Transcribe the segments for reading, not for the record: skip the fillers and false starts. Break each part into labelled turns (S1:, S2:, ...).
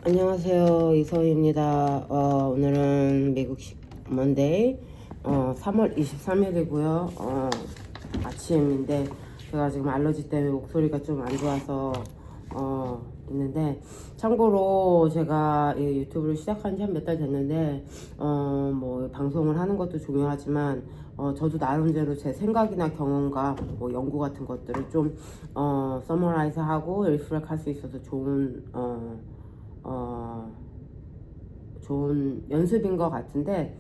S1: 안녕하세요, 이서희입니다. 오늘은 미국 먼데이 3월 23일이고요. 아침인데 제가 지금 알러지 때문에 목소리가 좀 안 좋아서 있는데, 참고로 제가 이 유튜브를 시작한 지 한 몇 달 됐는데 뭐 방송을 하는 것도 중요하지만 저도 나름대로 제 생각이나 경험과 뭐 연구 같은 것들을 좀 서머라이즈 하고 리프렉 할 수 있어서 좋은 연습인 것 같은데,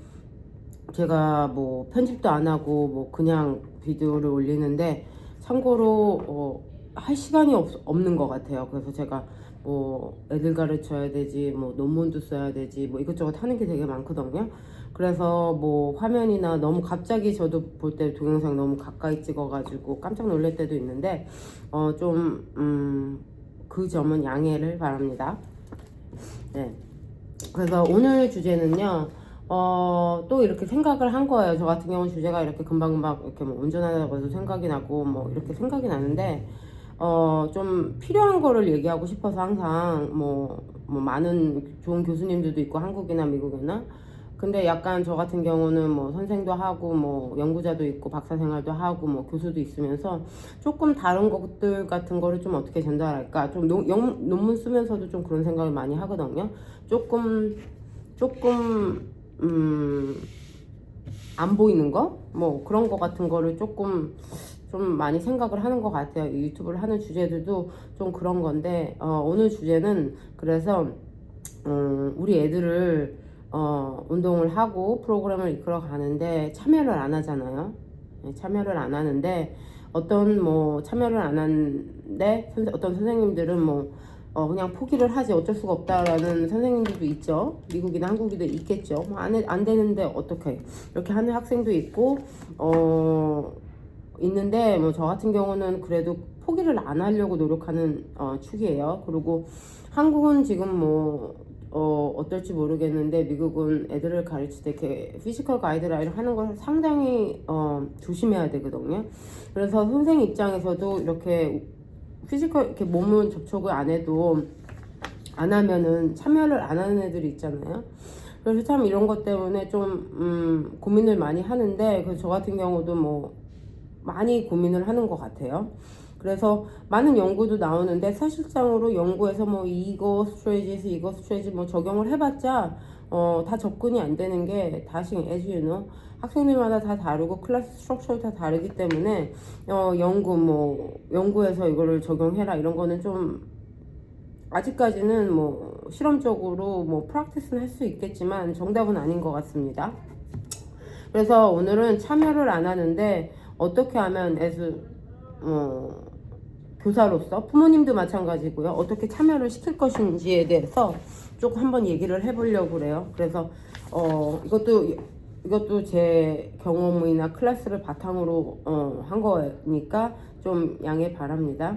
S1: 제가 뭐 편집도 안 하고 뭐 그냥 비디오를 올리는데 참고로 할 시간이 없는 것 같아요. 그래서 제가 뭐 애들 가르쳐야 되지, 뭐 논문도 써야 되지, 뭐 이것저것 하는 게 되게 많거든요. 그래서 뭐 화면이나 너무 갑자기 저도 볼 때 동영상 너무 가까이 찍어가지고 깜짝 놀랄 때도 있는데 그 점은 양해를 바랍니다. 네. 그래서 오늘 주제는요, 또 이렇게 생각을 한 거예요. 저 같은 경우는 주제가 이렇게 금방금방 이렇게 뭐 운전하다가도 생각이 나고 뭐 이렇게 생각이 나는데, 좀 필요한 거를 얘기하고 싶어서 항상 뭐 많은 좋은 교수님들도 있고 한국이나 미국이나, 근데 약간 저 같은 경우는 뭐 선생도 하고 뭐 연구자도 있고 박사 생활도 하고 뭐 교수도 있으면서 조금 다른 것들 같은 거를 좀 어떻게 전달할까, 좀 논문 쓰면서도 좀 그런 생각을 많이 하거든요. 조금 안 보이는 거? 뭐 그런 거 같은 거를 조금 좀 많이 생각을 하는 것 같아요. 이 유튜브를 하는 주제들도 좀 그런 건데, 오늘 주제는 그래서 우리 애들을 운동을 하고 프로그램을 이끌어 가는데 참여를 안 하잖아요. 네, 참여를 안 하는데 참여를 안 하는데 어떤 선생님들은 그냥 포기를 하지, 어쩔 수가 없다라는 선생님들도 있죠. 미국이나 한국이도 있겠죠. 안 되는데 어떡해, 이렇게 하는 학생도 있고 있는데, 뭐 저 같은 경우는 그래도 포기를 안 하려고 노력하는 축이에요. 그리고 한국은 지금 어떨지 모르겠는데, 미국은 애들을 가르칠 때 이렇게 피지컬 가이드라인을 하는 걸 상당히 조심해야 되거든요. 그래서 선생 입장에서도 이렇게 피지컬 이렇게 몸을 접촉을 안 하면은 참여를 안 하는 애들이 있잖아요. 그래서 참 이런 것 때문에 좀 고민을 많이 하는데, 그래서 저 같은 경우도 많이 고민을 하는 것 같아요. 그래서 많은 연구도 나오는데, 사실상으로 연구에서 이거 스트레이지 적용을 해봤자 다 접근이 안 되는 게, 다시 as you know, 학생들마다 다 다르고 클래스 스트럭처도 다 다르기 때문에 연구에서 이거를 적용해라 이런 거는 좀 아직까지는 실험적으로 프랙티스는 할 수 있겠지만 정답은 아닌 것 같습니다. 그래서 오늘은 참여를 안 하는데 어떻게 하면 교사로서, 부모님도 마찬가지고요, 어떻게 참여를 시킬 것인지에 대해서 조금 한번 얘기를 해보려고 그래요. 그래서 이것도 제 경험이나 클래스를 바탕으로 한 거니까 좀 양해 바랍니다.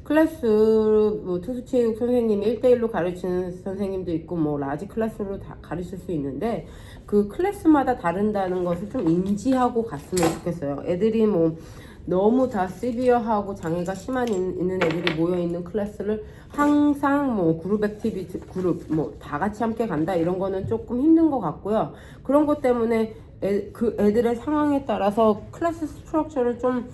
S1: 클래스 특수체육 선생님이 1대1로 가르치는 선생님도 있고 라지 클래스로 다 가르칠 수 있는데, 그 클래스마다 다른다는 것을 좀 인지하고 갔으면 좋겠어요. 애들이 너무 다 시비어하고 장애가 있는 애들이 모여있는 클래스를 항상 그룹 액티비티, 다 같이 함께 간다 이런 거는 조금 힘든 것 같고요. 그런 것 때문에 그 애들의 상황에 따라서 클래스 스트럭처를 좀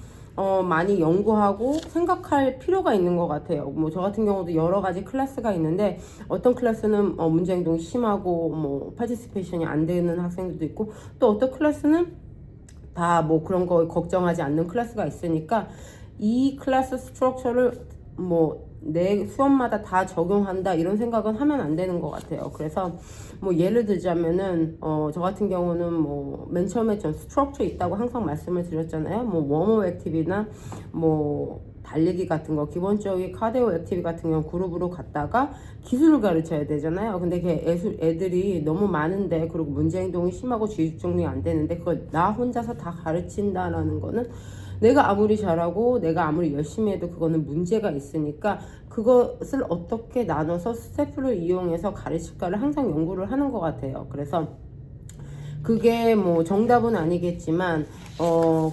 S1: 많이 연구하고 생각할 필요가 있는 것 같아요. 저 같은 경우도 여러 가지 클래스가 있는데, 어떤 클래스는 문제 행동이 심하고 파티시페이션이 안 되는 학생들도 있고, 또 어떤 클래스는 다 그런 거 걱정하지 않는 클래스가 있으니까, 이 클래스 스트럭처를 내 수업마다 다 적용한다 이런 생각은 하면 안 되는 것 같아요. 그래서 예를 들자면은 저 같은 경우는 맨 처음에 전 스트럭처 있다고 항상 말씀을 드렸잖아요. 웜업 액티비나 달리기 같은 거, 기본적인 카디오 액티비 같은 경우 그룹으로 갔다가 기술을 가르쳐야 되잖아요. 근데 애들이 너무 많은데, 그리고 문제 행동이 심하고 주의 정리 안 되는데 그걸 나 혼자서 다 가르친다라는 거는, 내가 아무리 잘하고 내가 아무리 열심히 해도 그거는 문제가 있으니까, 그것을 어떻게 나눠서 스태프를 이용해서 가르칠까를 항상 연구를 하는 것 같아요. 그래서 그게 정답은 아니겠지만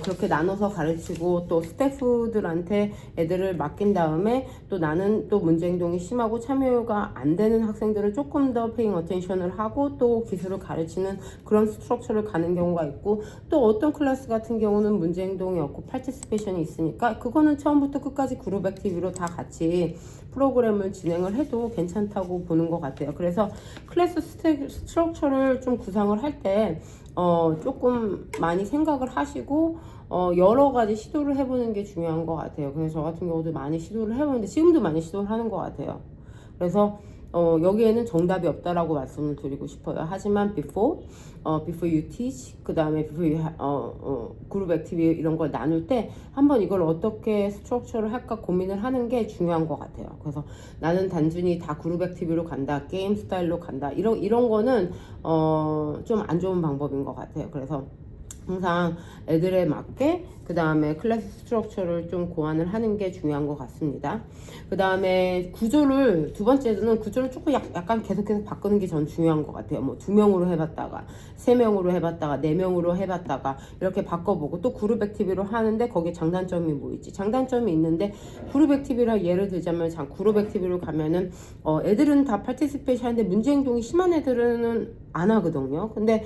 S1: 그렇게 나눠서 가르치고 또 스태프들한테 애들을 맡긴 다음에 또 나는 또 문제행동이 심하고 참여가 안 되는 학생들을 조금 더 페잉 어텐션을 하고 또 기술을 가르치는 그런 스트럭처를 가는 경우가 있고, 또 어떤 클래스 같은 경우는 문제행동이 없고 파티시페이션이 있으니까 그거는 처음부터 끝까지 그룹 액티비로 다 같이 프로그램을 진행을 해도 괜찮다고 보는 것 같아요. 그래서 클래스 스트럭처를 좀 구상을 할 때 조금 많이 생각을 하시고 여러 가지 시도를 해보는 게 중요한 것 같아요. 그래서 저 같은 경우도 많이 시도를 해보는데 지금도 많이 시도를 하는 것 같아요. 그래서 여기에는 정답이 없다라고 말씀을 드리고 싶어요. 하지만 before you teach, 그 다음에 before you 그룹 액티비티 이런 걸 나눌 때 한번 이걸 어떻게 스트럭처를 할까 고민을 하는 게 중요한 것 같아요. 그래서 나는 단순히 다 그룹 액티비티로 간다, 게임 스타일로 간다, 이런 거는 좀 안 좋은 방법인 것 같아요. 그래서 항상 애들에 맞게 그 다음에 클래스 스트럭처를 좀 고안을 하는 게 중요한 것 같습니다. 그 다음에 구조를, 두 번째는 구조를 조금 약간 계속해서 바꾸는 게 전 중요한 것 같아요. 뭐 2명으로 해봤다가 3명으로 해봤다가 4명으로 해봤다가 이렇게 바꿔보고, 또 그룹 액티비로 하는데 거기에 장단점이 뭐 있지? 장단점이 있는데 그룹 액티비라 예를 들자면 그룹 액티비로 가면은 애들은 다 파티시페이션 하는데 문제행동이 심한 애들은 안 하거든요. 근데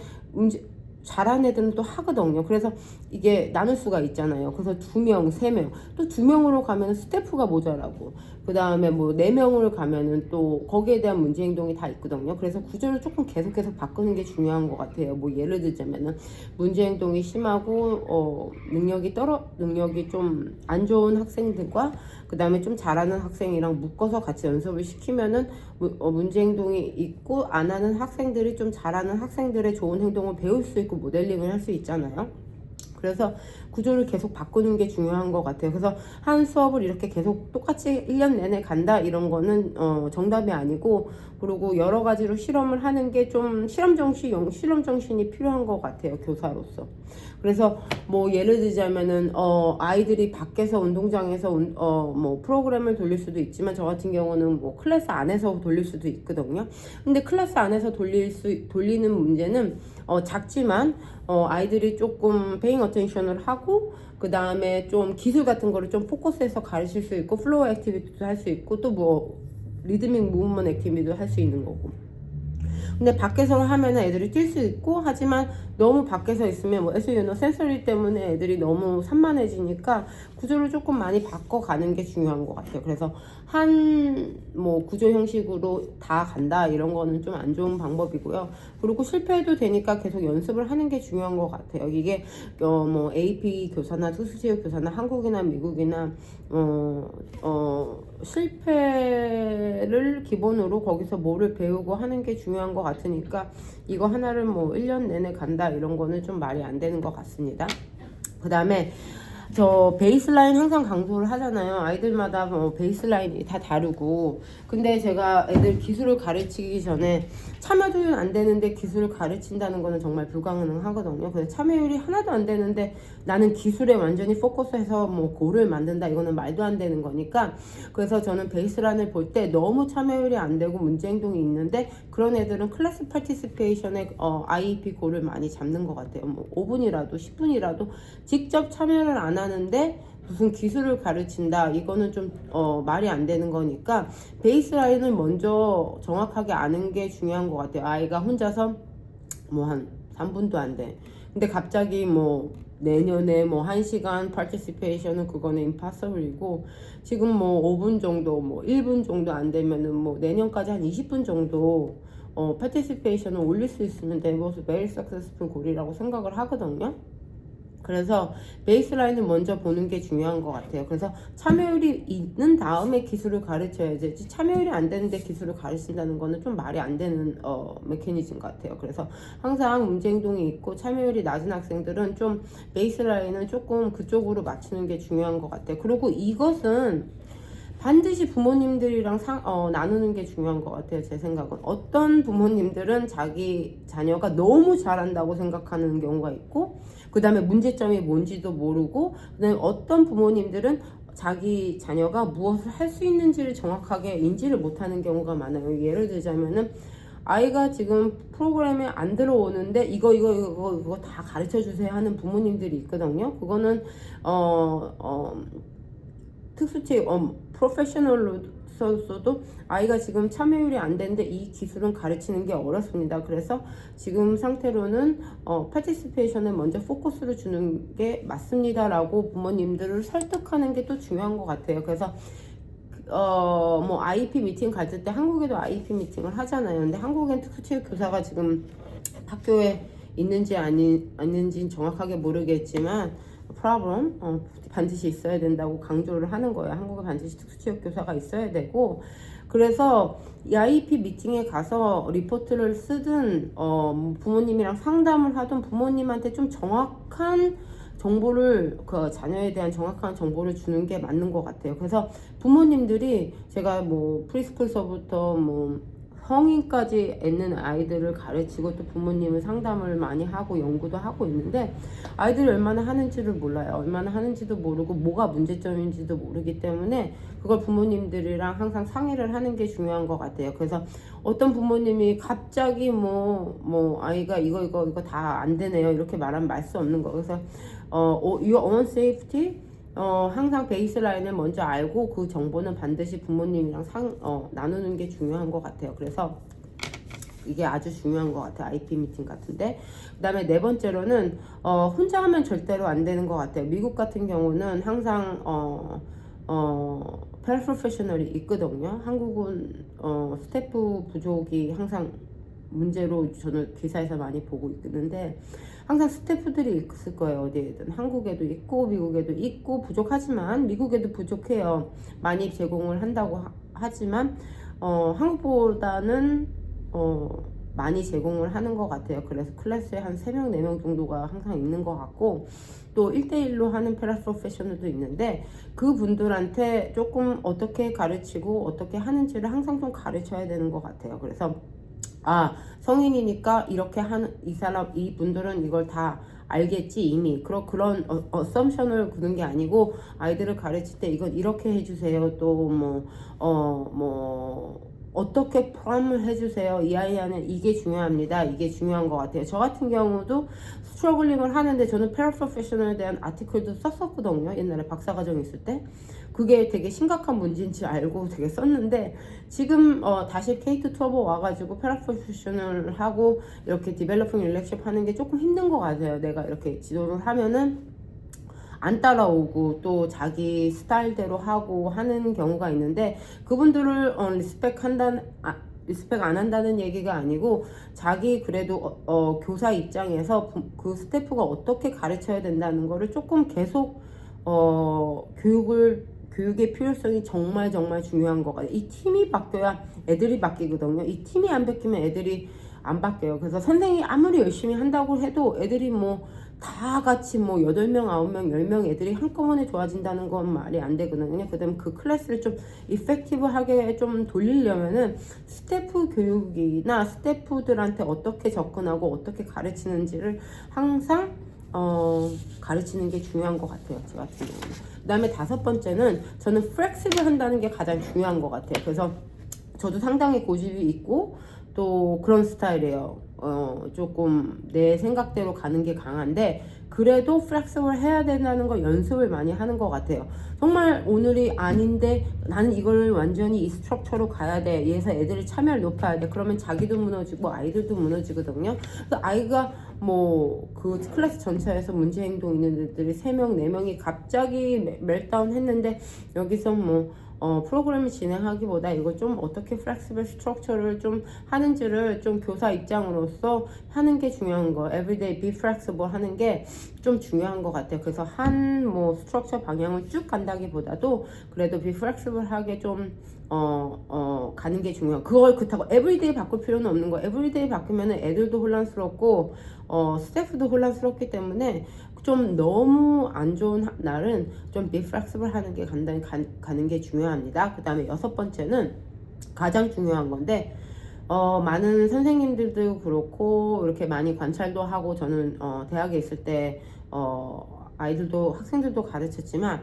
S1: 잘하는 애들은 또 하거든요. 그래서 이게 나눌 수가 있잖아요. 그래서 2명, 3명, 또 2명으로 가면 스태프가 모자라고, 그 다음에 뭐 4명으로 가면은 또 거기에 대한 문제 행동이 다 있거든요. 그래서 구조를 조금 계속해서 바꾸는 게 중요한 것 같아요. 뭐 예를 들자면은 문제 행동이 심하고 능력이 좀 안 좋은 학생들과 그 다음에 좀 잘하는 학생이랑 묶어서 같이 연습을 시키면은 문제 행동이 있고 안 하는 학생들이 좀 잘하는 학생들의 좋은 행동을 배울 수 있고 모델링을 할 수 있잖아요. 그래서 구조를 계속 바꾸는 게 중요한 것 같아요. 그래서 한 수업을 이렇게 계속 똑같이 1년 내내 간다 이런 거는 정답이 아니고, 그리고 여러 가지로 실험을 하는 게 좀 실험 정신이 필요한 것 같아요, 교사로서. 그래서 뭐 예를 들자면은 아이들이 밖에서 운동장에서 뭐 프로그램을 돌릴 수도 있지만, 저 같은 경우는 뭐 클래스 안에서 돌릴 수도 있거든요. 근데 클래스 안에서 돌리는 문제는 작지만 아이들이 조금 페잉 어텐션을 하고, 그 다음에 좀 기술 같은 거를 좀 포커스해서 가르칠 수 있고, 플로어 액티비티도 할 수 있고, 또 뭐 리드믹 무브먼트 액티비티도 할 수 있는 거고. 근데 밖에서 하면 애들이 뛸 수 있고, 하지만 너무 밖에서 있으면 뭐 센서리 때문에 애들이 너무 산만해지니까 구조를 조금 많이 바꿔가는 게 중요한 것 같아요. 그래서 뭐 구조 형식으로 다 간다 이런 거는 좀 안 좋은 방법이고요. 그리고 실패해도 되니까 계속 연습을 하는 게 중요한 것 같아요. 이게 뭐 AP 교사나 특수체육 교사나 한국이나 미국이나 실패를 기본으로 거기서 뭐를 배우고 하는 게 중요한 것 같으니까 이거 하나를 뭐 1년 내내 간다 이런 거는 좀 말이 안 되는 것 같습니다. 그 다음에 저 베이스라인 항상 강조를 하잖아요. 아이들마다 뭐 베이스라인이 다 다르고, 근데 제가 애들 기술을 가르치기 전에 참여도는 안 되는데 기술을 가르친다는 거는 정말 불가능하거든요. 그래서 참여율이 하나도 안 되는데 나는 기술에 완전히 포커스해서 뭐 고를 만든다, 이거는 말도 안 되는 거니까. 그래서 저는 베이스라인을 볼 때 너무 참여율이 안 되고 문제 행동이 있는데 그런 애들은 클래스 파티시페이션에 IEP 고를 많이 잡는 것 같아요. 뭐 5분이라도 10분이라도 직접 참여를 안 하는데 무슨 기술을 가르친다, 이거는 좀 말이 안 되는 거니까 베이스라인을 먼저 정확하게 아는 게 중요한 것 같아요. 아이가 혼자서 뭐 한 3분도 안 돼. 근데 갑자기 뭐 내년에 뭐 1시간 파티시페이션은 그거는 임파서블이고, 지금 뭐 5분 정도 뭐 1분 정도 안 되면은 뭐 내년까지 한 20분 정도 파티시페이션을 올릴 수 있으면 그것을 매일 석세스풀 골이라고 생각을 하거든요. 그래서 베이스라인을 먼저 보는 게 중요한 것 같아요. 그래서 참여율이 있는 다음에 기술을 가르쳐야 되지, 참여율이 안 되는데 기술을 가르친다는 거는 좀 말이 안 되는 메커니즘 같아요. 그래서 항상 문제 행동이 있고 참여율이 낮은 학생들은 좀 베이스라인을 조금 그쪽으로 맞추는 게 중요한 것 같아요. 그리고 이것은 반드시 부모님들이랑 나누는 게 중요한 것 같아요. 제 생각은 어떤 부모님들은 자기 자녀가 너무 잘한다고 생각하는 경우가 있고, 그 다음에 문제점이 뭔지도 모르고, 그 다음에 어떤 부모님들은 자기 자녀가 무엇을 할 수 있는지를 정확하게 인지를 못하는 경우가 많아요. 예를 들자면은 아이가 지금 프로그램에 안 들어오는데 이거 다 가르쳐 주세요 하는 부모님들이 있거든요. 그거는 특수체육 프로페셔널로서도 아이가 지금 참여율이 안 되는데 이 기술은 가르치는 게 어렵습니다. 그래서 지금 상태로는 파티시페이션에 먼저 포커스를 주는 게 맞습니다 라고 부모님들을 설득하는 게 또 중요한 것 같아요. 그래서 뭐 IEP 미팅 갔을 때 한국에도 IEP 미팅을 하잖아요. 근데 한국엔 특수체육 교사가 지금 학교에 있는지 아닌지는 정확하게 모르겠지만 problem 반드시 있어야 된다고 강조를 하는 거예요. 한국에 반드시 특수체육 교사가 있어야 되고, 그래서 이 IEP 미팅에 가서 리포트를 쓰든 부모님이랑 상담을 하든 부모님한테 좀 정확한 정보를, 그 자녀에 대한 정확한 정보를 주는 게 맞는 것 같아요. 그래서 부모님들이, 제가 뭐 프리스쿨서부터 뭐 성인까지 있는 아이들을 가르치고 또 부모님을 상담을 많이 하고 연구도 하고 있는데, 아이들이 얼마나 하는지를 몰라요. 얼마나 하는지도 모르고 뭐가 문제점인지도 모르기 때문에 그걸 부모님들이랑 항상 상의를 하는 게 중요한 것 같아요. 그래서 어떤 부모님이 갑자기 뭐 아이가 이거 다 안 되네요 이렇게 말하면 말 수 없는 거. 그래서 your own safety, 항상 베이스라인을 먼저 알고 그 정보는 반드시 부모님이랑 나누는 게 중요한 것 같아요. 그래서 이게 아주 중요한 것 같아요. IP 미팅 같은데. 그 다음에 네 번째로는 혼자 하면 절대로 안 되는 것 같아요. 미국 같은 경우는 항상 패러프로페셔널이 있거든요. 한국은 스태프 부족이 항상 문제로 저는 기사에서 많이 보고 있는데, 항상 스태프들이 있을 거예요. 어디에든. 한국에도 있고 미국에도 있고 부족하지만, 미국에도 부족해요. 많이 제공을 한다고 하지만 한국보다는 많이 제공을 하는 것 같아요. 그래서 클래스에 한 3명 4명 정도가 항상 있는 것 같고, 또 1대1로 하는 패러프로페셔널도 있는데, 그분들한테 조금 어떻게 가르치고 어떻게 하는지를 항상 좀 가르쳐야 되는 것 같아요. 그래서 성인이니까 이렇게 하는, 이 분들은 이걸 다 알겠지 이미, 그런 어썸션을 두는 게 아니고, 아이들을 가르칠 때 이건 이렇게 해주세요, 또 어떻게 포함을 해주세요, 이 아이한테 이게 중요합니다, 이게 중요한 것 같아요. 저 같은 경우도 스트러글링을 하는데, 저는 패러프로페셔널에 대한 아티클도 썼었거든요. 옛날에 박사과정 있을 때 그게 되게 심각한 문제인지 알고 되게 썼는데, 지금 다시 K-12 와가지고 패러프로페셔널 하고 이렇게 디벨로핑 릴렉십 하는 게 조금 힘든 것 같아요. 내가 이렇게 지도를 하면은 안 따라오고 또 자기 스타일대로 하고 하는 경우가 있는데, 그분들을 리스펙 안 한다는 얘기가 아니고, 자기 그래도 교사 입장에서 그 스태프가 어떻게 가르쳐야 된다는 거를 조금 계속 교육의 필요성이 정말 중요한 것 같아요. 이 팀이 바뀌어야 애들이 바뀌거든요. 이 팀이 안 바뀌면 애들이 안 바뀌어요. 그래서 선생님이 아무리 열심히 한다고 해도 애들이 다 같이 8명, 9명, 10명 애들이 한꺼번에 좋아진다는 건 말이 안 되거든요. 그다음 그 클래스를 좀 이펙티브하게 좀 돌리려면은 스태프 교육이나 스태프들한테 어떻게 접근하고 어떻게 가르치는지를 항상 가르치는 게 중요한 것 같아요. 저 같은 경우는. 그 다음에 5번째는 저는 플렉시블 한다는 게 가장 중요한 것 같아요. 그래서 저도 상당히 고집이 있고 또 그런 스타일이에요. 조금 내 생각대로 가는 게 강한데, 그래도 플렉시블 해야 된다는 거 연습을 많이 하는 것 같아요. 정말 오늘이 아닌데 나는 이걸 완전히 이 스트럭처로 가야 돼, 얘에서 애들이 참여를 높여야 돼, 그러면 자기도 무너지고 아이들도 무너지거든요. 그래서 아이가 그 클래스 전체에서 문제 행동 있는 애들이 3명 4명이 갑자기 멜다운 했는데, 여기서 프로그램을 진행하기보다 이걸 좀 어떻게 플렉시블 스트럭처를 좀 하는지를 좀 교사 입장으로서 하는 게 중요한 거. everyday be flexible 하는 게 좀 중요한 것 같아요. 그래서 스트럭처 방향을 쭉 간다기보다도 그래도 be flexible 하게 좀 가는 게 중요해요. 그걸 그렇다고 everyday 바꿀 필요는 없는 거예요. everyday 바꾸면 애들도 혼란스럽고 스태프도 혼란스럽기 때문에 좀 너무 안 좋은 날은 좀 be flexible 하는 게 간단히 가는 게 중요합니다. 그 다음에 6번째는 가장 중요한 건데, 많은 선생님들도 그렇고 이렇게 많이 관찰도 하고, 저는 대학에 있을 때 아이들도 학생들도 가르쳤지만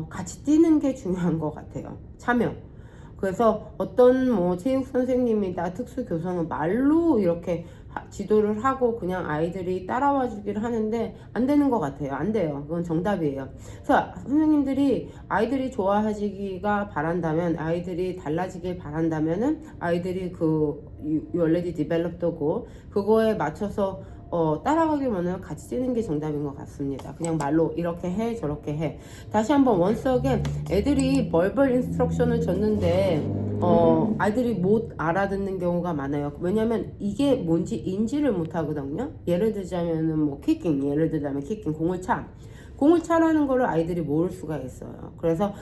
S1: 같이 뛰는 게 중요한 것 같아요. 참여. 그래서 어떤 뭐 체육 선생님이다 특수 교사는 말로 이렇게 지도를 하고 그냥 아이들이 따라와 주기를 하는데 안 되는 것 같아요. 안 돼요. 그건 정답이에요. 그래서 선생님들이 아이들이 좋아하시기가 바란다면, 아이들이 달라지길 바란다면은 아이들이 그 you already developed 고 그거에 맞춰서 따라가기보다는 같이 뛰는 게 정답인 것 같습니다. 그냥 말로 이렇게 해 저렇게 해. 다시 한번 once again 애들이 verbal instruction을 줬는데 아이들이 못 알아듣는 경우가 많아요. 왜냐면 이게 뭔지 인지를 못 하거든요. 예를 들자면은 뭐 kicking, 예를 들자면 kicking, 공을 차라는 거를 아이들이 모를 수가 있어요. 그래서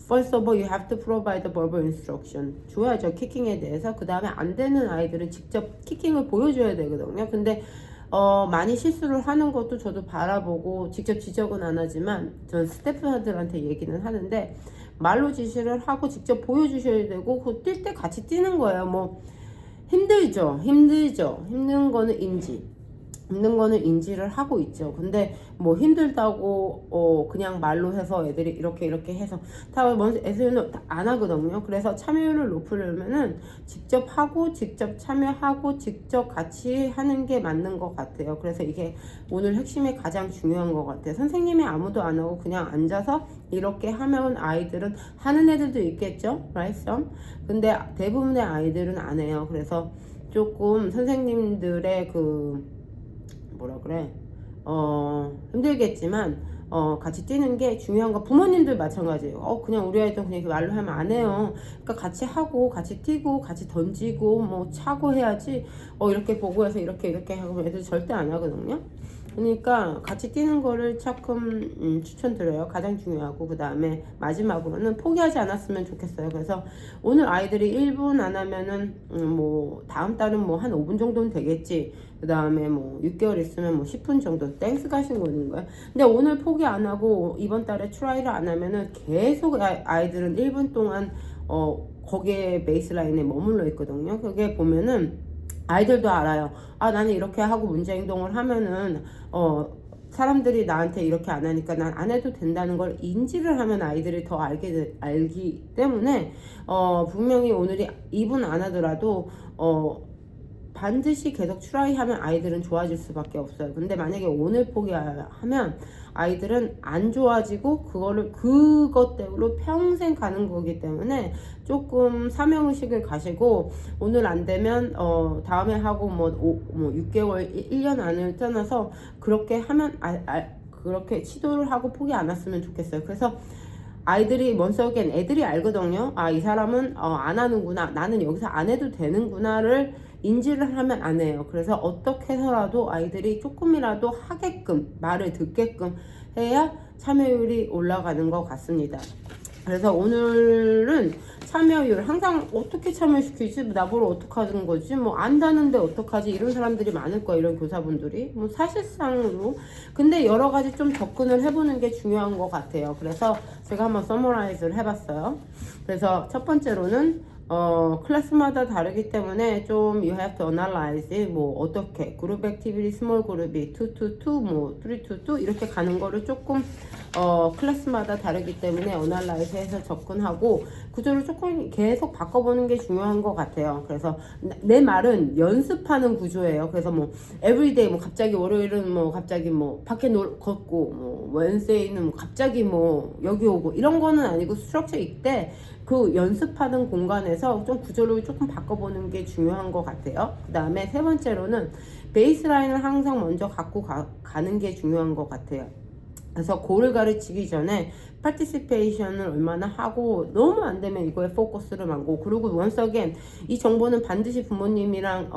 S1: first of all, you have to provide the verbal instruction. 줘야죠, 키킹에 대해서. 그 다음에 안 되는 아이들은 직접 키킹을 보여줘야 되거든요. 근데 많이 실수를 하는 것도 저도 바라보고 직접 지적은 안 하지만 전 스태프들한테 얘기는 하는데, 말로 지시를 하고 직접 보여주셔야 되고 그 뛸 때 같이 뛰는 거예요. 뭐 힘들죠. 힘든 거는 힘든 거는 인지를 하고 있죠. 근데 뭐 힘들다고 그냥 말로 해서 애들이 이렇게 해서 다 먼저 애들은 안 하거든요. 그래서 참여율을 높이려면은 직접 하고 직접 참여하고 직접 같이 하는 게 맞는 것 같아요. 그래서 이게 오늘 핵심이 가장 중요한 것 같아요. 선생님이 아무도 안 하고 그냥 앉아서 이렇게 하면 아이들은 하는 애들도 있겠죠, right? some. 근데 대부분의 아이들은 안 해요. 그래서 조금 선생님들의 뭐라 그래, 힘들겠지만 같이 뛰는 게 중요한 거. 부모님들 마찬가지예요. 그냥 우리 아이들 그냥 말로 하면 안 해요. 그러니까 같이 하고 같이 뛰고 같이 던지고 뭐 차고 해야지. 이렇게 보고 해서 이렇게 하고 애들 절대 안 하거든요. 그러니까 같이 뛰는 거를 조금 추천드려요. 가장 중요하고, 그 다음에 마지막으로는 포기하지 않았으면 좋겠어요. 그래서 오늘 아이들이 1분 안 하면은 뭐 다음 달은 뭐 한 5분 정도는 되겠지. 그 다음에 뭐 6개월 있으면 뭐 10분 정도 땡스 가신 거는 거예요. 근데 오늘 포기 안 하고 이번 달에 트라이를 안 하면은 계속 아이들은 1분 동안 거기에 베이스라인에 머물러 있거든요. 그게 보면은 아이들도 알아요. 나는 이렇게 하고 문제 행동을 하면은 사람들이 나한테 이렇게 안 하니까 난 안 해도 된다는 걸 인지를 하면 아이들이 더 알기 때문에 분명히 오늘이 2분 안 하더라도 반드시 계속 트라이 하면 아이들은 좋아질 수밖에 없어요. 근데 만약에 오늘 포기하면 아이들은 안 좋아지고 그것대로 평생 가는 거기 때문에 조금 사명의식을 가시고, 오늘 안 되면 다음에 하고 뭐 6개월 1년 안을 떠나서 그렇게 하면 그렇게 시도를 하고 포기 안 했으면 좋겠어요. 그래서 아이들이 먼저겐 애들이 알거든요. 이 사람은 안 하는구나, 나는 여기서 안 해도 되는구나를 인지를 하면 안 해요. 그래서 어떻게 해서라도 아이들이 조금이라도 하게끔, 말을 듣게끔 해야 참여율이 올라가는 것 같습니다. 그래서 오늘은 참여율, 항상 어떻게 참여시키지? 나보러 어떻게 하는 거지? 뭐 안다는데 어떡하지? 이런 사람들이 많을 거야, 이런 교사분들이. 뭐 사실상으로. 근데 여러 가지 좀 접근을 해보는 게 중요한 것 같아요. 그래서 제가 한번 서머라이즈를 해봤어요. 그래서 첫 번째로는 클래스마다 다르기 때문에 좀 you have to analyze, 뭐 어떻게 그룹 액티비티, 스몰 그룹이 2 to 2, 뭐 3 to 2 이렇게 가는 거를 조금 클래스마다 다르기 때문에 어널라이즈 해서 접근하고 구조를 조금 계속 바꿔보는 게 중요한 것 같아요. 그래서 내 말은 연습하는 구조예요. 그래서 뭐 everyday, 뭐 갑자기 월요일은 뭐 갑자기 뭐 밖에 걷고, 뭐 웬세이는 뭐 갑자기 뭐 여기 오고, 이런 거는 아니고 스트럭처 있대. 그 연습하는 공간에서 좀 구조를 조금 바꿔보는 게 중요한 것 같아요. 그 다음에 세 번째로는 베이스라인을 항상 먼저 갖고 가는 게 중요한 것 같아요. 그래서 고를 가르치기 전에 파티시페이션을 얼마나 하고, 너무 안 되면 이거에 포커스를 하고, 그리고 once again 이 정보는 반드시 부모님이랑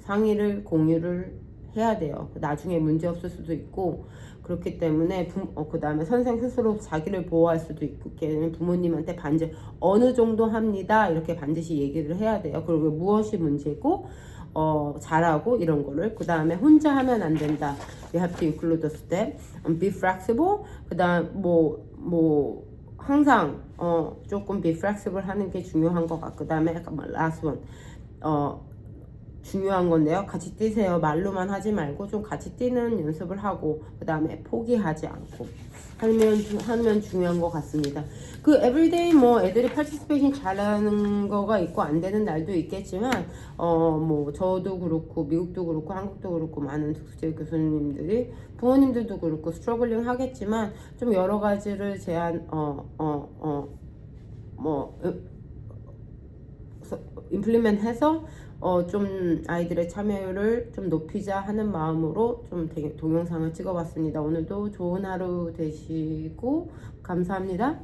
S1: 상의를 공유를 해야 돼요. 나중에 문제 없을 수도 있고, 그렇기 때문에 그 다음에 선생 스스로 자기를 보호할 수도 있고, 부모님한테 반드시 어느 정도 합니다 이렇게 반드시 얘기를 해야 돼요. 그리고 무엇이 문제고 잘하고 이런 거를. 그 다음에 혼자 하면 안 된다. You have to include the step. Be flexible. 그 다음 뭐 항상 조금 be flexible 하는 게 중요한 것 같고, 그 다음에 last one 중요한 건데요. 같이 뛰세요. 말로만 하지 말고 좀 같이 뛰는 연습을 하고 그 다음에 포기하지 않고 하면 중요한 것 같습니다. 그 에브리데이 뭐 애들이 파티스페이션 잘하는 거가 있고 안 되는 날도 있겠지만 뭐 저도 그렇고 미국도 그렇고 한국도 그렇고 많은 특수체육 교수님들이 부모님들도 그렇고 스트러글링 하겠지만 좀 여러 가지를 임플리멘트 해서 좀 아이들의 참여율을 좀 높이자 하는 마음으로 좀 동영상을 찍어봤습니다. 오늘도 좋은 하루 되시고 감사합니다.